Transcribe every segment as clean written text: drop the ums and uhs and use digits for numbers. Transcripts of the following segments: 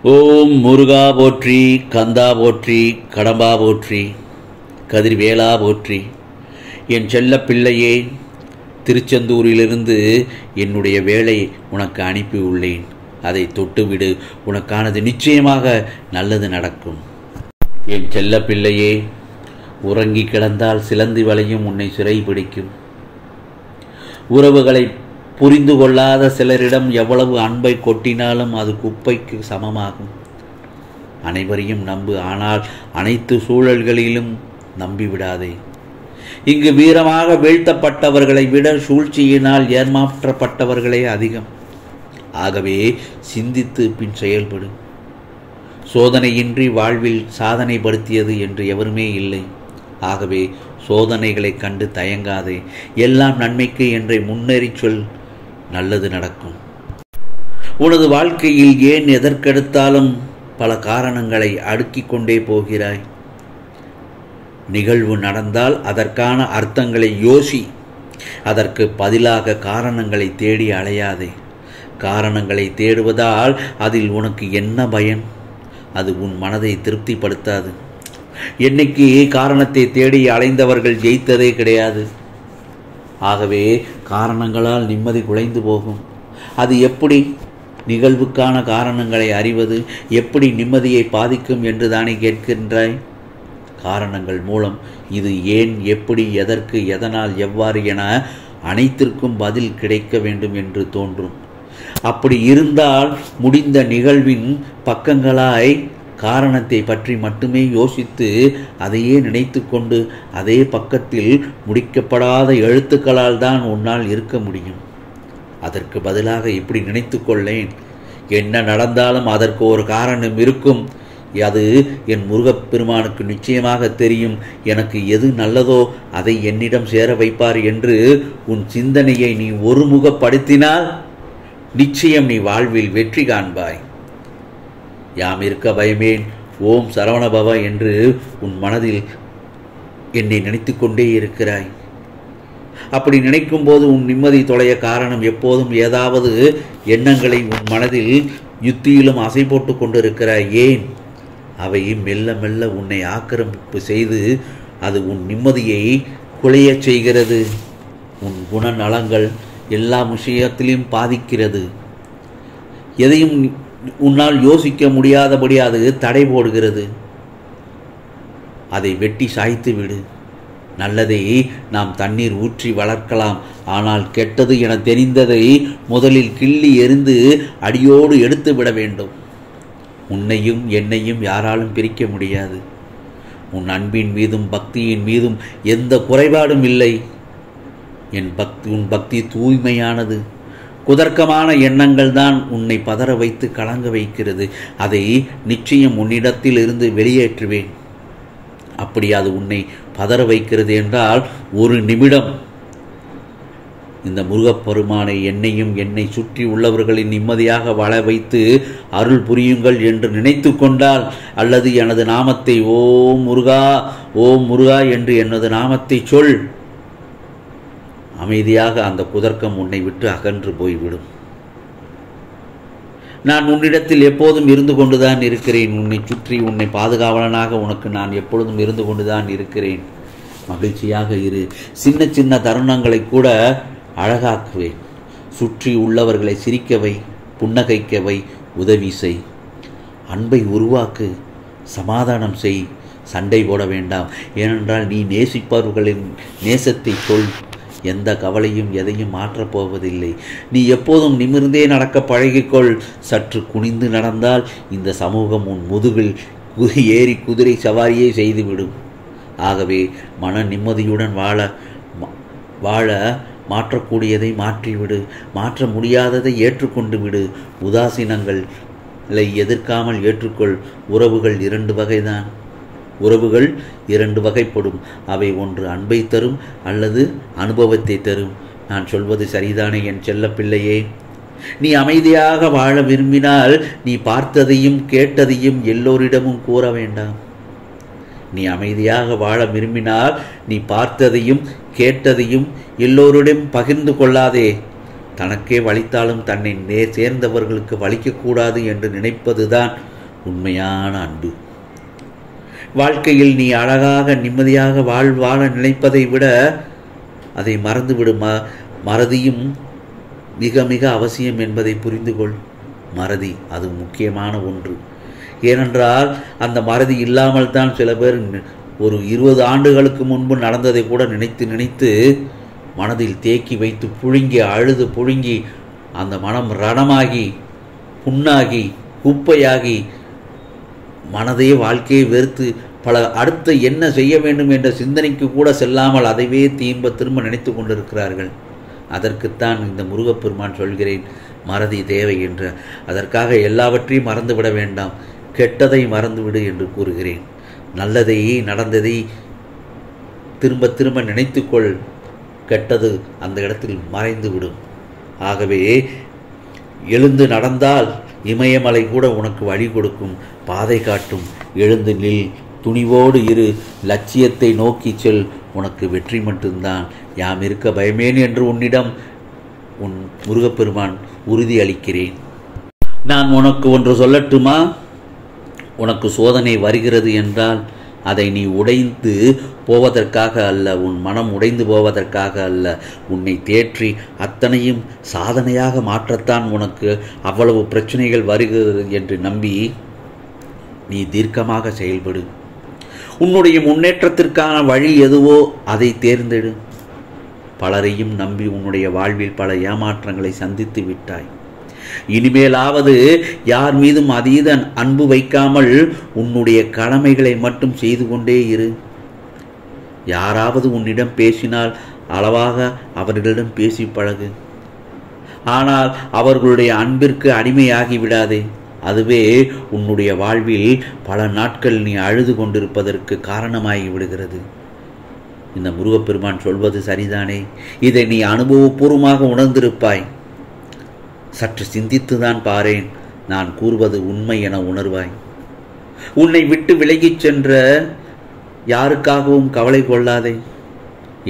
ஓம் முருகா போற்றி, கந்தா போற்றி, கடம்பா போற்றி, கதிர்வேலா போற்றி. என் செல்ல பிள்ளையே, திருச்செந்தூரிலிருந்து என்னுடைய வேலை உனக்கு அனுப்பியுள்ளேன். அதை தொட்டுவிடு, உனக்கானது நிச்சயமாக நல்லது நடக்கும். என் செல்ல பிள்ளையே, உறங்கி கிடந்தால் சிலந்தி வலையும் உன்னை சிறை பிடிக்கும். உறவுகளை புரிந்து கொள்ளாத சிலரிடம் எவ்வளவு அன்பை கொட்டினாலும் அது குப்பைக்கு சமமாகும். அனைவரையும் நம்பு, ஆனால் அனைத்து சூழல்களிலும் நம்பிவிடாதே. இங்கு வீரமாக வீழ்த்தப்பட்டவர்களை விட சூழ்ச்சியினால் ஏமாற்றப்பட்டவர்களே அதிகம். ஆகவே சிந்தித்து பின் செயல்படு. சோதனையின்றி வாழ்வில் சாதனைப்படுத்தியது என்று எவருமே இல்லை. ஆகவே சோதனைகளை கண்டு தயங்காதே. எல்லாம் நன்மைக்கு என்றே முன்னேறி சொல், நல்லது நடக்கும். உனது வாழ்க்கையில் ஏன் எதற்கெடுத்தாலும் பல காரணங்களை அடுக்கிக் கொண்டே போகிறாய்? நிகழ்வு நடந்தால் அதற்கான அர்த்தங்களை யோசி. அதற்கு பதிலாக காரணங்களை தேடி அலையாதே. காரணங்களை தேடுவதால் அதில் உனக்கு என்ன பயன்? அது உன் மனதை திருப்திப்படுத்தாது. என்னைக்கு காரணத்தை தேடி அலைந்தவர்கள் ஜெயித்ததே கிடையாது. ஆகவே காரணங்களால் நிம்மதி குலைந்து போகும். அது எப்படி? நிகழ்வுக்கான காரணங்களை அறிவது எப்படி நிம்மதியை பாதிக்கும் என்று தானே கேட்கின்றாய்? காரணங்கள் மூலம் இது ஏன், எப்படி, எதற்கு, எதனால், எவ்வாறு என அனைத்திற்கும் பதில் கிடைக்க வேண்டும் என்று தோன்றும். அப்படி இருந்தால் முடிந்த நிகழ்வின் பக்கங்களாய் காரணத்தை பற்றி மட்டுமே யோசித்து அதையே நினைத்து கொண்டு அதே பக்கத்தில் முடிக்கப்படாத எழுத்துக்களால் தான் உன்னால் இருக்க முடியும். அதற்கு பதிலாக இப்படி நினைத்து கொள்ளேன், என்ன நடந்தாலும் அதற்கு ஒரு காரணம் இருக்கும். அது என் முருகப்பெருமானுக்கு நிச்சயமாக தெரியும். எனக்கு எது நல்லதோ அதை என்னிடம் சேர வைப்பார் என்று உன் சிந்தனையை நீ ஒருமுகப்படுத்தினால் நிச்சயம் நீ வாழ்வில் வெற்றி காண்பாய். யாம் இருக்க பயமேன், ஓம் சரவணபவ என்று உன் மனதில் என்னை நினைத்து கொண்டே இருக்கிறாய். அப்படி நினைக்கும் போது உன் நிம்மதி தொலைய காரணம் எப்போதும் ஏதாவது எண்ணங்களை உன் மனதில் யுத்தியிலும் அசை போட்டு கொண்டிருக்கிறாய். ஏன்? அவை மெல்ல மெல்ல உன்னை ஆக்கிரமிப்பு செய்து அது உன் நிம்மதியை குலையச் செய்கிறது. உன் குணநலங்கள் எல்லா விஷயத்திலும் பாதிக்கிறது. எதையும் உன்னால் யோசிக்க முடியாதபடி அது தடை போடுகிறது. அதை வெட்டி சாய்த்து விடு. நல்லதை நாம் தண்ணீர் ஊற்றி வளர்க்கலாம், ஆனால் கெட்டது என தெரிந்ததை முதலில் கிள்ளி எறிந்து அடியோடு எடுத்து விட வேண்டும். உன்னையும் என்னையும் யாராலும் பிரிக்க முடியாது. உன் அன்பின் மீதும் பக்தியின் மீதும் எந்த குறைபாடும் இல்லை. உன் பக்தி தூய்மையானது. குதர்க்கமான எண்ணங்கள் தான் உன்னை பதற வைத்து கலங்க வைக்கிறது. அதை நிச்சயம் உன்னிடத்தில் இருந்து வெளியேற்றுவேன். அப்படி அது உன்னை பதற வைக்கிறது என்றால் ஒரு நிமிடம் இந்த முருகப்பெருமானை, என்னையும் என்னை சுற்றி உள்ளவர்களின் நிம்மதியாக வாழ வைத்து அருள் புரியுங்கள் என்று நினைத்து கொண்டால், அல்லது எனது நாமத்தை ஓம் முருகா, ஓம் முருகா என்று எனது நாமத்தை சொல், அமைதியாக அந்த குதர்க்கம் உன்னை விட்டு அகன்று போய்விடும். நான் உன்னிடத்தில் எப்போதும் இருந்து கொண்டுதான் இருக்கிறேன். உன்னை சுற்றி உன்னை பாதுகாவலனாக உனக்கு நான் எப்பொழுதும் இருந்து கொண்டுதான் இருக்கிறேன். மகிழ்ச்சியாக இரு. சின்ன சின்ன தருணங்களை கூட அழகாக்குவேன். சுற்றி உள்ளவர்களை சிரிக்கவை, புன்னகைக்கவை, உதவி செய். அன்பை உருவாக்கு, சமாதானம் செய். சண்டை போட வேண்டாம். ஏனென்றால் நீ நேசிப்பவர்களின் நேசத்தை சொல். எந்த கவலையும் எதையும் மாற்றப் போவதில்லை. நீ எப்போதும் நிமிர்ந்தே நடக்க பழகிக்கொள். சற்று குனிந்து நடந்தால் இந்த சமூகம் உன் முதுகில் ஏறி குதிரை சவாரியை செய்துவிடும். ஆகவே மன நிம்மதியுடன் வாழ மாற்றக்கூடியதை மாற்றிவிடு. மாற்ற முடியாததை ஏற்றுக்கொண்டு விடு. உதாசீனங்களை எதிர்க்காமல் ஏற்றுக்கொள். உறவுகள் இரண்டு வகைப்படும். அவை ஒன்று அன்பை தரும், அல்லது அனுபவத்தை தரும். நான் சொல்வது சரிதானே என் செல்ல பிள்ளையே? நீ அமைதியாக வாழ விரும்பினால் நீ பார்த்ததையும் கேட்டதையும் எல்லோரிடமும் கூற வேண்டாம். நீ அமைதியாக வாழ விரும்பினால் நீ பார்த்ததையும் கேட்டதையும் எல்லோரிடம் பகிர்ந்து கொள்ளாதே. தனக்கே வலித்தாலும் தன்னை சேர்ந்தவர்களுக்கு வலிக்கக்கூடாது என்று நினைப்பதுதான் உண்மையான அன்பு. வாழ்க்கையில் நீ அழகாக நிம்மதியாக வாழ நினைப்பதை விட அதை மறந்துவிடு. மறதியும் மிக மிக அவசியம் என்பதை புரிந்து கொள். மறதி அது முக்கியமான ஒன்று. ஏனென்றால் அந்த மறதி இல்லாமல் தான் சில பேர் ஒரு 20 ஆண்டுகளுக்கு முன்பு நடந்ததை கூட நினைத்து நினைத்து மனதில் தேக்கி வைத்து புழுங்கி அந்த மனம் ரணமாகி புண்ணாகி குப்பையாகி மனதையே வாழ்க்கையை வெறுத்து அடுத்து என்ன செய்ய வேண்டும் என்ற சிந்தனைக்கு கூட செல்லாமல் அதைவே திரும்ப நினைத்து கொண்டிருக்கிறார்கள். அதற்குத்தான் இந்த முருகப்பெருமான் சொல்கிறேன், மறதி தேவை என்று. அதற்காக எல்லாவற்றையும் மறந்துவிட வேண்டாம், கெட்டதை மறந்துவிடு என்று கூறுகிறேன். நல்லதை நடந்ததை திரும்ப நினைத்துக்கொள், கெட்டது அந்த இடத்தில் மறைந்துவிடும். ஆகவே எழுந்து நடந்தால் இமயமலை கூட உனக்கு வழி கொடுக்கும், பாதை காட்டும். எழுந்து நில், துணிவோடு இரு, லட்சியத்தை நோக்கி செல், உனக்கு வெற்றி மட்டும்தான். யாம் இருக்க பயமேன் என்று உன்னிடம் உன் முருகப்பெருமான் உறுதி அளிக்கிறேன். நான் உனக்கு ஒன்று சொல்லட்டுமா? உனக்கு சோதனை வருகிறது என்றால் அதை நீ உடைந்து போவதற்காக அல்ல, உன் மனம் உடைந்து போவதற்காக அல்ல, உன்னை தேற்றி அத்தனையும் சாதனையாக மாற்றத்தான் உனக்கு அவ்வளவு பிரச்சனைகள் வருகிறது என்று நம்பி நீ தீர்க்கமாக செயல்படு. உன்னுடைய முன்னேற்றத்திற்கான வழி எதுவோ அதை தேர்ந்தெடு. பலரையும் நம்பி உன்னுடைய வாழ்வில் பல ஏமாற்றங்களை சந்தித்து விட்டாய். இனிமேலாவது யார் மீதும் அதீத அன்பு வைக்காமல் உன்னுடைய கடமைகளை மட்டும் செய்து கொண்டே இரு. யாராவது உன்னிடம் பேசினால் அளவாக அவர்களிடம் பேசி பழகு. ஆனால் அவர்களுடைய அன்பிற்கு அடிமையாகி விடாதே. அதுவே உன்னுடைய வாழ்வில் பல நாட்கள் நீ அழுது கொண்டிருப்பதற்கு காரணமாகி விடுகிறது. இந்த முருகப்பெருமான் சொல்வது சரிதானே? இதை நீ அனுபவபூர்வமாக உணர்ந்திருப்பாய். சற்று சிந்தித்துதான் பாரேன், நான் கூறுவது உண்மை என உணர்வாய். உன்னை விட்டு விலகிச் சென்ற யாருக்காகவும் கவலை கொள்ளாதே.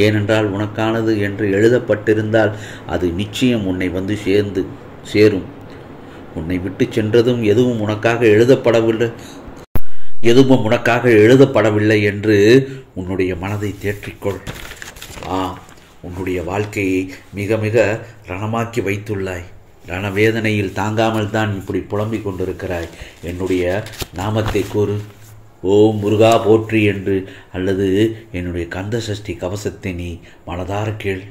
ஏனென்றால் உனக்கானது என்று எழுதப்பட்டிருந்தால் அது நிச்சயம் உன்னை வந்து சேரும். உன்னை விட்டு சென்றதும் எதுவும் உனக்காக எழுதப்படவில்லை என்று உன்னுடைய மனதை தேற்றிக்கொள். உன்னுடைய வாழ்க்கையை மிக மிக ரணமாக்கி வைத்துள்ளாய். ரணவேதனையில் தாங்காமல் தான் இப்படி புலம்பிக் கொண்டிருக்கிறாய். என்னுடைய நாமத்தை கூறு, ஓம் முருகா போற்றி என்று, அல்லது என்னுடைய கந்த சஷ்டி கவசத்தை நீ மனதார கேள்.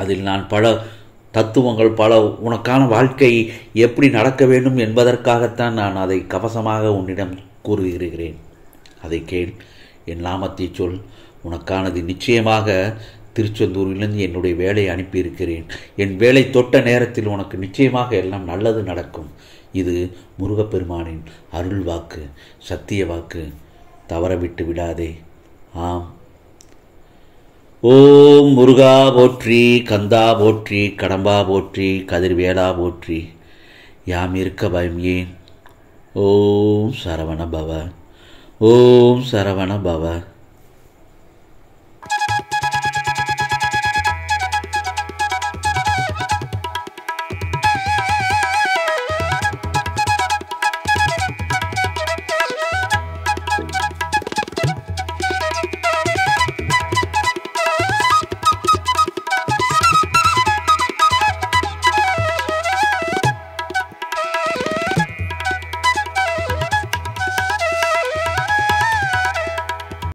அதில் நான் பல தத்துவங்கள், பல உனக்கான வாழ்க்கை எப்படி நடக்க வேண்டும் என்பதற்காகத்தான் நான் அதை கவசமாக உன்னிடம் கூறுகிறேன். அதை கேள், என் நாமத்தை சொல். உனக்கானது நிச்சயமாக திருச்செந்தூரிலிருந்து என்னுடைய வேலையை அனுப்பியிருக்கிறேன். என் வேலை தொட்ட நேரத்தில் உனக்கு நிச்சயமாக எல்லாம் நல்லது நடக்கும். இது முருகப்பெருமானின் அருள் வாக்கு, சத்திய வாக்கு. தவறவிட்டு விடாதே. ஆம். ஓம் முருகா போற்றி, கந்தா போற்றி, கடம்பா போற்றி, கதிர்வேலா போற்றி. யாம் இருக்க பயம் ஏன்? ஓம் சரவண பவ, ஓம் சரவண பவ.